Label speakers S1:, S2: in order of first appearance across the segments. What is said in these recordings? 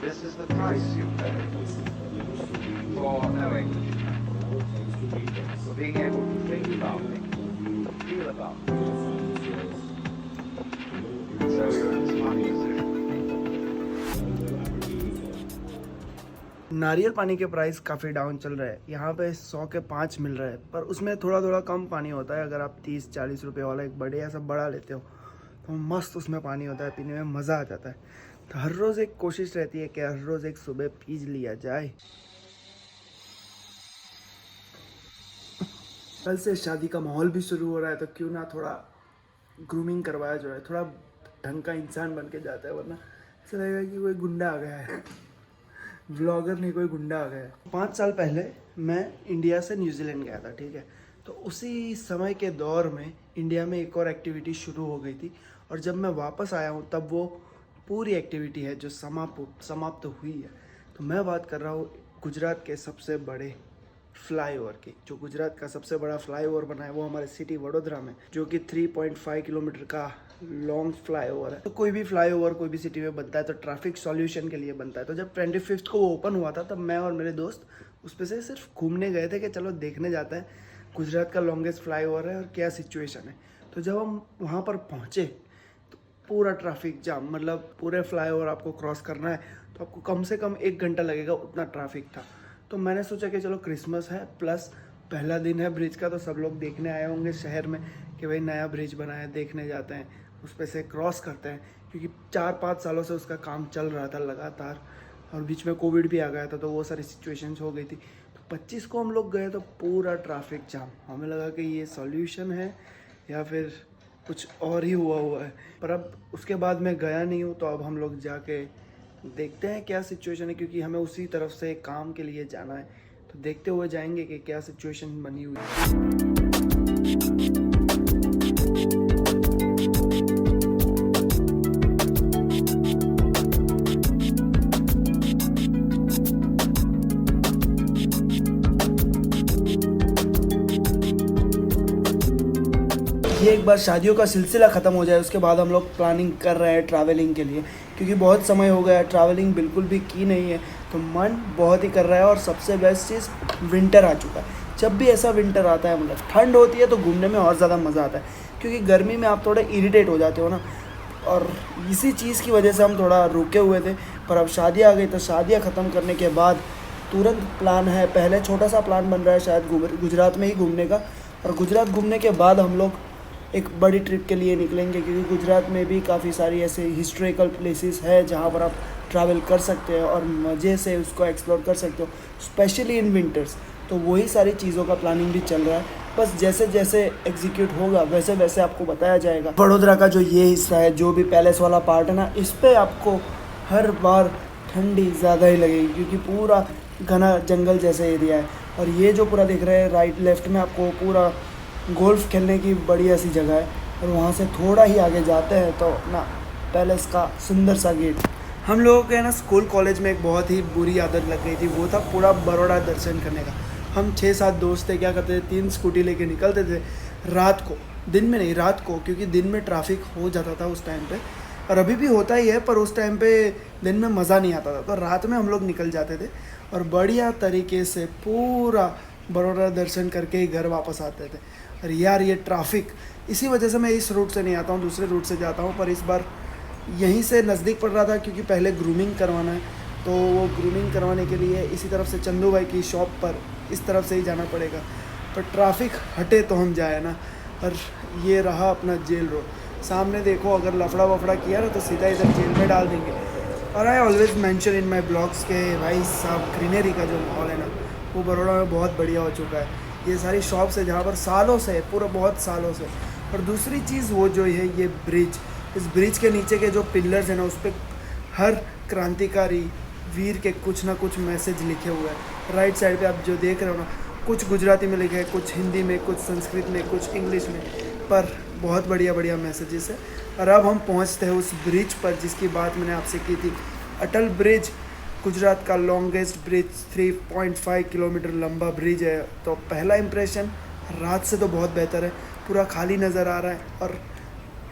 S1: This is the price you pay for knowing, for being able to think about things, feel about things. So it's money is
S2: नारियल पानी के price काफ़ी down चल रहा है। यहाँ पे 100 के 5 मिल रहा है, पर उसमें थोड़ा थोड़ा कम पानी होता है। अगर आप 30-40 रुपये वाला एक बड़े ऐसा बड़ा लेते हो तो मस्त उसमें पानी होता है, पीने में मज़ा आ जाता है। तो हर रोज़ एक कोशिश रहती है कि हर रोज़ एक सुबह पी लिया जाए। कल से शादी का माहौल भी शुरू हो रहा है, तो क्यों ना थोड़ा ग्रूमिंग करवाया जाए, थोड़ा ढंग का इंसान बन के जाता है, वरना ऐसा लगेगा कि कोई गुंडा आ गया है। व्लॉगर नहीं, कोई गुंडा आ गया है। 5 साल पहले मैं इंडिया से न्यूजीलैंड गया था, ठीक है। तो उसी समय के दौर में इंडिया में एक और एक्टिविटी शुरू हो गई थी, और जब मैं वापस आया हूँ तब वो पूरी एक्टिविटी है जो समाप्त हुई है। तो मैं बात कर रहा हूँ गुजरात के सबसे बड़े फ्लाईओवर की। जो गुजरात का सबसे बड़ा फ्लाईओवर बना है वो हमारे सिटी वडोदरा में, जो कि 3.5 किलोमीटर का लॉन्ग फ्लाईओवर है। तो कोई भी फ्लाईओवर कोई भी सिटी में बनता है तो ट्रैफिक सॉल्यूशन के लिए बनता है। तो जब 25th को वो ओपन हुआ था, तब मैं और मेरे दोस्त उस पर से सिर्फ घूमने गए थे कि चलो देखने जाते हैं गुजरात का लॉन्गेस्ट फ्लाईओवर है और क्या सिचुएशन है। तो जब हम वहाँ पर पहुँचे तो पूरा ट्रैफिक जाम, मतलब पूरे फ्लाईओवर आपको क्रॉस करना है तो आपको कम से कम 1 घंटा लगेगा, उतना ट्रैफिक था। तो मैंने सोचा कि चलो क्रिसमस है प्लस पहला दिन है ब्रिज का, तो सब लोग देखने आए होंगे शहर में कि भाई नया ब्रिज बना है, देखने जाते हैं, उस पर से क्रॉस करते हैं। क्योंकि 4-5 सालों से उसका काम चल रहा था लगातार, और बीच में कोविड भी आ गया था, तो वो सारी सिचुएशंस हो गई थी। तो 25 को हम लोग गए तो पूरा ट्रैफिक जाम। हमें लगा कि ये सॉल्यूशन है या फिर कुछ और ही हुआ है। पर अब उसके बाद मैं गया नहीं हूँ, तो अब हम लोग जाके देखते हैं क्या सिचुएशन है, क्योंकि हमें उसी तरफ से काम के लिए जाना है। तो देखते हुए जाएंगे कि क्या सिचुएशन बनी हुई है। ये एक बार शादियों का सिलसिला ख़त्म हो जाए उसके बाद हम लोग प्लानिंग कर रहे हैं ट्रैवलिंग के लिए, क्योंकि बहुत समय हो गया है ट्रैवलिंग बिल्कुल भी की नहीं है। तो मन बहुत ही कर रहा है, और सबसे बेस्ट चीज़ विंटर आ चुका है। जब भी ऐसा विंटर आता है, मतलब ठंड होती है, तो घूमने में और ज़्यादा मज़ा आता है, क्योंकि गर्मी में आप थोड़े इरिटेट हो जाते हो ना। और इसी चीज़ की वजह से हम थोड़ा रुके हुए थे। पर अब शादियाँ आ गई, तो शादियाँ ख़त्म करने के बाद तुरंत प्लान है, पहले छोटा सा प्लान बन रहा है शायद गुजरात में ही घूमने का, और गुजरात घूमने के बाद हम लोग एक बड़ी ट्रिप के लिए निकलेंगे, क्योंकि गुजरात में भी काफ़ी सारी ऐसे हिस्टोरिकल प्लेसेस है जहाँ पर आप ट्रैवल कर सकते हैं और मज़े से उसको एक्सप्लोर कर सकते हो, स्पेशली इन विंटर्स। तो वही सारी चीज़ों का प्लानिंग भी चल रहा है। बस जैसे जैसे एग्जीक्यूट होगा वैसे वैसे आपको बताया जाएगा। वडोदरा का जो ये हिस्सा है, जो भी पैलेस वाला पार्ट है ना, इस पर आपको हर बार ठंडी ज़्यादा ही लगेगी, क्योंकि पूरा घना जंगल जैसे एरिया है। और ये जो पूरा दिख रहा है राइट लेफ्ट में, आपको पूरा गोल्फ़ खेलने की बढ़िया सी जगह है। और वहाँ से थोड़ा ही आगे जाते हैं तो ना पैलेस का सुंदर सा गेट। हम लोगों के ना स्कूल कॉलेज में एक बहुत ही बुरी आदत लग गई थी, वो था पूरा बड़ौदा दर्शन करने का। हम 6-7 दोस्त थे, क्या करते थे, 3 स्कूटी लेके निकलते थे रात को, दिन में नहीं रात को, क्योंकि दिन में ट्रैफिक हो जाता था उस टाइम पे, और अभी भी होता ही है, पर उस टाइम पे दिन में मज़ा नहीं आता था। तो रात में हम लोग निकल जाते थे और बढ़िया तरीके से पूरा बड़ौदा दर्शन करके ही घर वापस आते थे। और यार ये ट्रैफिक, इसी वजह से मैं इस रूट से नहीं आता हूँ, दूसरे रूट से जाता हूँ। पर इस बार यहीं से नज़दीक पड़ रहा था, क्योंकि पहले ग्रूमिंग करवाना है, तो वो ग्रूमिंग करवाने के लिए इसी तरफ से चंदू भाई की शॉप पर इस तरफ से ही जाना पड़ेगा। पर ट्रैफिक हटे तो हम जाए ना। और ये रहा अपना जेल रोड, सामने देखो, अगर लफड़ा वफड़ा किया ना तो सीधा इधर जेल में डाल देंगे। और I always mention in my blogs के भाई साहब ग्रीनरी का जो माहौल है ना, वो बड़ौदा में बहुत बढ़िया हो चुका है। ये सारी शॉप्स है जहाँ पर सालों से, पूरा बहुत सालों से। और दूसरी चीज़ वो जो है ये ब्रिज, इस ब्रिज के नीचे के जो पिलर्स हैं ना, उस पर हर क्रांतिकारी वीर के कुछ ना कुछ मैसेज लिखे हुए हैं। राइट साइड पे आप जो देख रहे हो ना, कुछ गुजराती में लिखे हैं, कुछ हिंदी में, कुछ संस्कृत में, कुछ इंग्लिश में, पर बहुत बढ़िया बढ़िया मैसेजेस है। और अब हम पहुंचते हैं उस ब्रिज पर जिसकी बात मैंने आपसे की थी, अटल ब्रिज। गुजरात का लॉन्गेस्ट ब्रिज, 3.5 किलोमीटर लंबा ब्रिज है। तो पहला इम्प्रेशन रात से तो बहुत बेहतर है, पूरा खाली नज़र आ रहा है और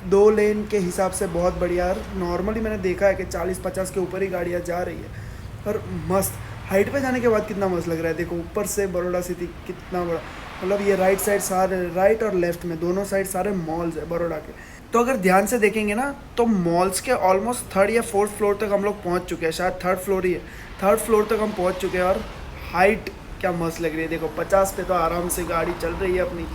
S2: 2 लेन के हिसाब से बहुत बढ़िया। और नॉर्मली मैंने देखा है कि 40-50 के ऊपर ही गाड़ियाँ जा रही है, और मस्त हाइट पे जाने के बाद कितना मस्त लग रहा है। देखो ऊपर से बड़ौदा सिटी कितना बड़ा, मतलब ये राइट साइड सारे, राइट और लेफ्ट में दोनों साइड सारे मॉल्स है बड़ौदा के। तो अगर ध्यान से देखेंगे ना तो मॉल्स के ऑलमोस्ट 3rd या 4th फ्लोर तक हम लोग पहुंच चुके हैं, शायद 3rd फ्लोर ही है, 3rd फ्लोर तक हम पहुंच चुके हैं। और हाइट क्या मस्त लग रही है। देखो 50 पे तो आराम से गाड़ी चल रही है अपनी,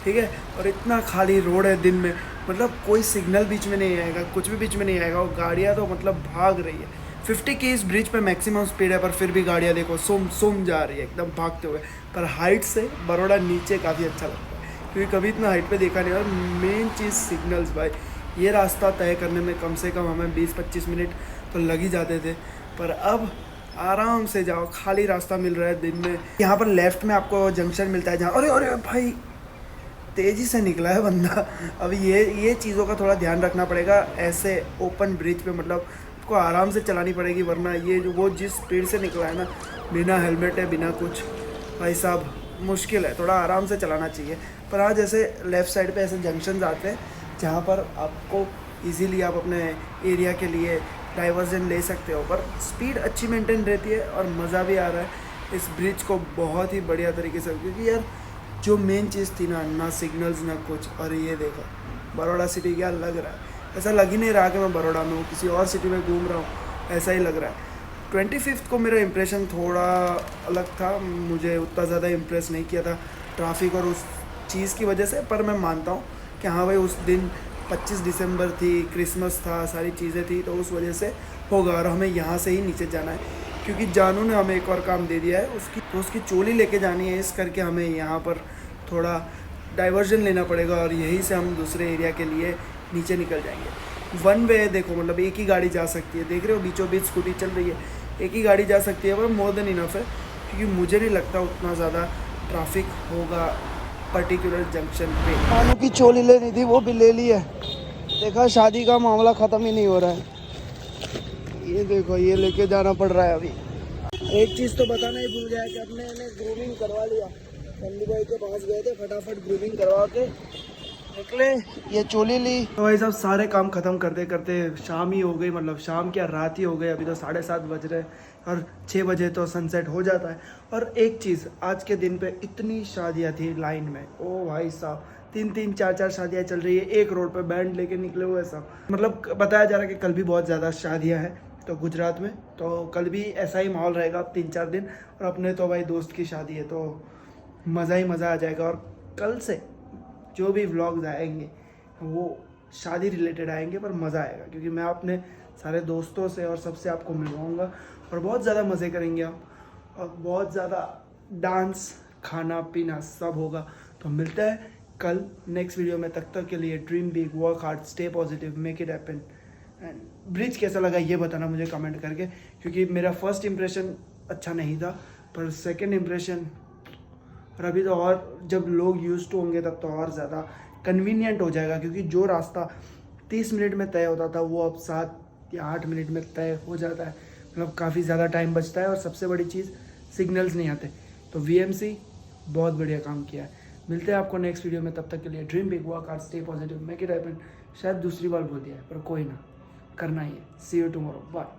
S2: ठीक है। और इतना खाली रोड है दिन में, मतलब कोई सिग्नल बीच में नहीं आएगा, कुछ भी बीच में नहीं आएगा, और गाड़ियाँ तो मतलब भाग रही है। 50 की इस ब्रिज पे मैक्सिमम स्पीड है, पर फिर भी गाड़ियाँ देखो सुम जा रही है एकदम भागते हुए। पर हाइट से बड़ौदा नीचे काफ़ी अच्छा लगता है, क्योंकि कभी इतना हाइट पे देखा नहीं। और मेन चीज़ सिग्नल्स भाई, ये रास्ता तय करने में कम से कम हमें 20-25 मिनट तो लग ही जाते थे, पर अब आराम से जाओ, खाली रास्ता मिल रहा है दिन में। यहाँ पर लेफ्ट में आपको जंक्शन मिलता है जहाँ, अरे अरे भाई तेज़ी से निकला है बंदा। अब ये चीज़ों का थोड़ा ध्यान रखना पड़ेगा, ऐसे ओपन ब्रिज पे मतलब आपको आराम से चलानी पड़ेगी, वरना ये जो वो जिस स्पीड से निकला है ना, बिना हेलमेट है बिना कुछ, भाई साहब मुश्किल है, थोड़ा आराम से चलाना चाहिए। पर हाँ, जैसे लेफ़्ट साइड पे ऐसे जंक्शन आते हैं जहाँ पर आपको इजीली आप अपने एरिया के लिए डाइवर्जन ले सकते हो, पर स्पीड अच्छी मेंटेन रहती है और मज़ा भी आ रहा है इस ब्रिज को बहुत ही बढ़िया तरीके से। क्योंकि यार जो मेन चीज़ थी ना सिग्नल्स ना कुछ, और ये देखो बड़ौदा सिटी क्या लग रहा है, ऐसा लग ही नहीं रहा कि मैं बड़ौदा में हूँ, किसी और सिटी में घूम रहा हूँ, ऐसा ही लग रहा है। 25th को मेरा इंप्रेशन थोड़ा अलग था, मुझे उतना ज़्यादा इम्प्रेस नहीं किया था ट्रैफिक और उस चीज़ की वजह से, पर मैं मानता हूँ कि हाँ भाई उस दिन 25 दिसंबर थी, क्रिसमस था, सारी चीज़ें थी, तो उस वजह से होगा। और हमें यहाँ से ही नीचे जाना है, क्योंकि जानू ने हमें एक और काम दे दिया है, उसकी चोली लेके जानी है, इस करके हमें यहाँ पर थोड़ा डाइवर्जन लेना पड़ेगा, और यहीं से हम दूसरे एरिया के लिए नीचे निकल जाएंगे। 1 वे देखो, मतलब एक ही गाड़ी जा सकती है, देख रहे हो बीचों बीच स्कूटी चल रही है, एक ही गाड़ी जा सकती है, पर मोर देन इनफ है, क्योंकि मुझे नहीं लगता उतना ज़्यादा ट्रैफिक होगा पर्टिकुलर जंक्शन पे। कानू की चोली लेनी थी, वो भी ले ली है। देखा शादी का मामला ख़त्म ही नहीं हो रहा है। ये देखो ये लेके जाना पड़ रहा है अभी। एक चीज़ तो बताना ही भूल गया कि अपने ने ग्रूमिंग करवा लिया, संधू भाई के पास गए थे, फटाफट ग्रूमिंग करवा के निकले, ये चोली ली। तो भाई साहब सारे काम ख़त्म करते करते शाम ही हो गई, मतलब शाम क्या रात ही हो गई, अभी तो 7:30 बज रहे और 6 बजे तो सनसेट हो जाता है। और एक चीज़, आज के दिन पे इतनी शादियाँ थी लाइन में, ओ भाई साहब 3-3 4-4 शादियाँ चल रही है, एक रोड पे बैंड लेके निकले हुए सब। मतलब बताया जा रहा है कि कल भी बहुत ज़्यादा शादियाँ हैं तो गुजरात में, तो कल भी ऐसा ही माहौल रहेगा 3-4 दिन। और अपने तो भाई दोस्त की शादी है तो मज़ा ही मज़ा आ जाएगा। और कल से जो भी व्लॉग्स आएंगे वो शादी रिलेटेड आएंगे, पर मज़ा आएगा, क्योंकि मैं अपने सारे दोस्तों से और सबसे आपको मिलवाऊंगा और बहुत ज़्यादा मज़े करेंगे हम, और बहुत ज़्यादा डांस खाना पीना सब होगा। तो मिलते हैं कल नेक्स्ट वीडियो में, तब तक के लिए dream big, work hard, stay positive, make it happen. And bridge कैसा लगा ये बताना मुझे कमेंट करके, क्योंकि मेरा फर्स्ट इंप्रेशन अच्छा नहीं था, पर सेकेंड इंप्रेशन, और अभी तो और जब लोग यूज्ड टू होंगे तब तो और ज़्यादा कन्वीनियंट हो जाएगा, क्योंकि जो रास्ता 30 मिनट में तय होता था वो अब 7 या 8 मिनट में तय हो जाता है, मतलब काफ़ी ज़्यादा टाइम बचता है। और सबसे बड़ी चीज़ सिग्नल्स नहीं आते, तो VMC बहुत बढ़िया काम किया है। मिलते हैं आपको नेक्स्ट वीडियो में, तब तक के लिए dream big, work hard, stay positive, make it happen. शायद दूसरी बार बोल दिया है, पर कोई ना, करना ही है। सी यू टुमारो, बाय।